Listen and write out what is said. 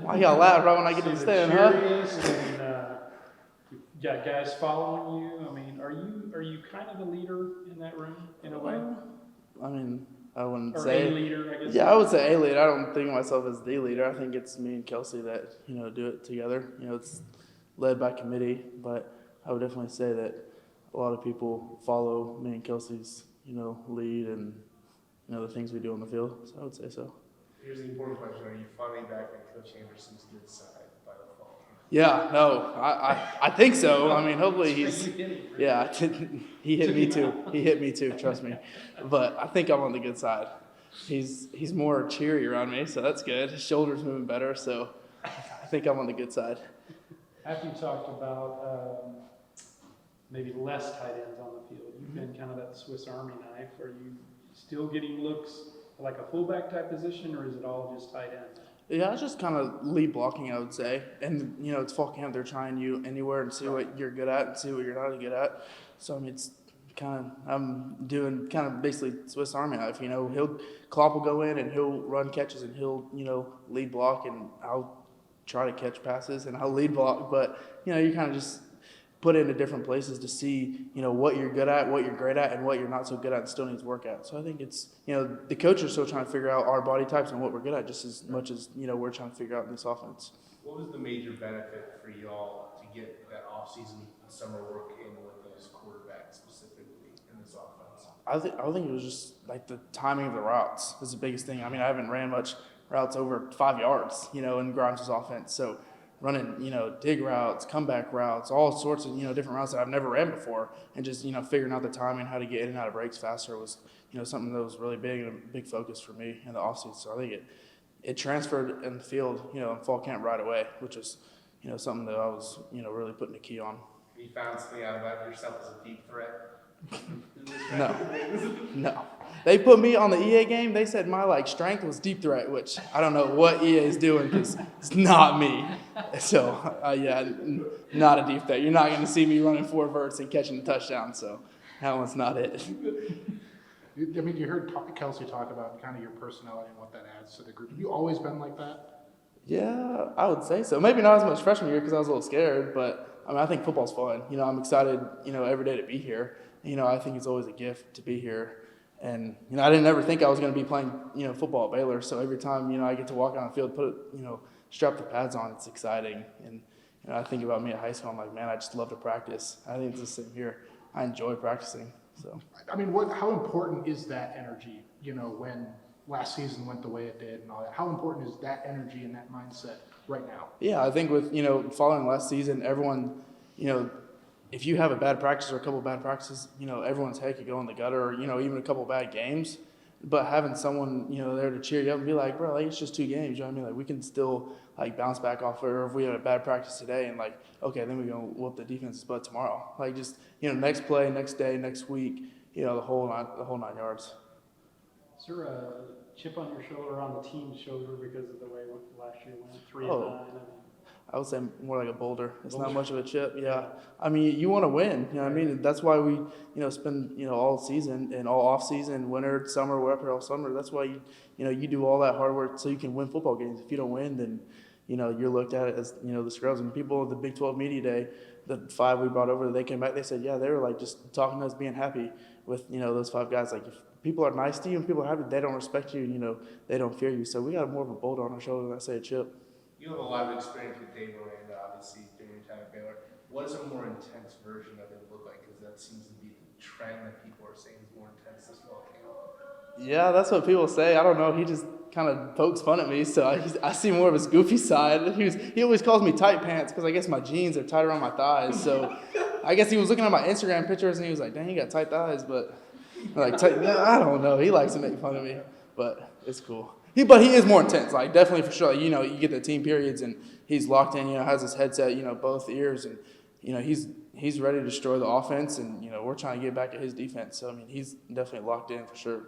Why y'all laugh right when I get to the stand, huh? And you got guys following you. I mean, are you kind of the leader in that room in a way? I mean, I wouldn't Or say. a leader, I guess. Yeah, I would say a leader. I don't think of myself as the leader. I think it's me and Kelsey that, do it together. It's led by committee, but I would definitely say that a lot of people follow me and Kelsey's, lead and, the things we do on the field. So I would say so. Here's the important question. Are you finally back on Coach Anderson's good side by the fall? Yeah, no, I think so. I mean, hopefully he hit me too. He hit me too, trust me. But I think I'm on the good side. He's more cheery around me, so that's good. His shoulder's moving better, so I think I'm on the good side. After you talked about maybe less tight ends on the field, you've been kind of that Swiss Army knife. Are you still getting looks like a fullback type position, or is it all just tight end? Yeah, it's just kind of lead blocking, I would say. And, it's fall camp. They're trying you anywhere and see what you're good at and see what you're not good at. So, I mean, it's I'm doing kind of basically Swiss Army knife. Klopp will go in and he'll run catches and he'll, lead block, and I'll try to catch passes and I'll lead block. But, you kind of just put into different places to see, what you're good at, what you're great at, and what you're not so good at and still needs work at. So I think it's, the coaches are still trying to figure out our body types and what we're good at just as much as, we're trying to figure out in this offense. What was the major benefit for y'all to get that offseason summer work in with those quarterbacks specifically in this offense? I think it was just like the timing of the routes is the biggest thing. I mean, I haven't ran much routes over 5 yards, in Grimes' offense. So running, dig routes, comeback routes, all sorts of, different routes that I've never ran before, and just, figuring out the timing, how to get in and out of breaks faster was, something that was really big and a big focus for me in the offseason. So I think it transferred in the field, in fall camp right away, which was, something that I was, really putting a key on. You found something out about yourself as a deep threat? No. They put me on the EA game. They said my strength was deep threat, which I don't know what EA is doing because it's not me. So not a deep threat. You're not going to see me running 4 verts and catching a touchdown. So that one's not it. I mean, you heard Kelsey talk about kind of your personality and what that adds to the group. Have you always been like that? Yeah, I would say so. Maybe not as much freshman year because I was a little scared, but I think football's fun. I'm excited, every day to be here. I think it's always a gift to be here. And, I didn't ever think I was going to be playing, football at Baylor. So every time, I get to walk on the field, strap the pads on, it's exciting. And, I think about me at high school, I'm like, man, I just love to practice. I think it's the same here. I enjoy practicing. So, I mean, how important is that energy, when last season went the way it did and all that? How important is that energy and that mindset right now? Yeah, I think with, following last season, everyone, if you have a bad practice or a couple of bad practices, everyone's head could go in the gutter or, even a couple of bad games. But having someone, there to cheer you up and be like, bro, it's just 2 games. You know what I mean? We can still, bounce back off it. Or if we have a bad practice today and, okay, then we're going to whoop the defense's butt tomorrow. Just, next play, next day, next week, the whole 9 yards. Is there a chip on your shoulder, on the team's shoulder because of the way last year went 3-9? I would say more like a boulder. It's not much of a chip. Yeah. I mean, you want to win. You know what I mean? And that's why we, spend, all season and all off season, winter, summer, we're up here all summer. That's why you do all that hard work so you can win football games. If you don't win, then, you're looked at as, the scrubs. And people at the Big 12 Media Day, the 5 we brought over, they came back, they said, yeah, they were just talking to us, being happy with, those 5 guys. If people are nice to you and people are happy, they don't respect you, they don't fear you. So we got more of a boulder on our shoulder than I say a chip. You have a lot of experience with Dave Miranda, obviously, during your time at Baylor. What does a more intense version of it look like? Because that seems to be the trend that people are saying is more intense this fall camp. Yeah, that's what people say. I don't know. He just kind of pokes fun at me, so I see more of his goofy side. He always calls me tight pants because I guess my jeans are tight around my thighs. So I guess he was looking at my Instagram pictures and he was like, dang, you got tight thighs. But I don't know. He likes to make fun of me, but it's cool. But he is more intense, definitely for sure. You get the team periods, and he's locked in. Has his headset, both ears, and he's ready to destroy the offense. And we're trying to get back at his defense. So I mean, he's definitely locked in for sure.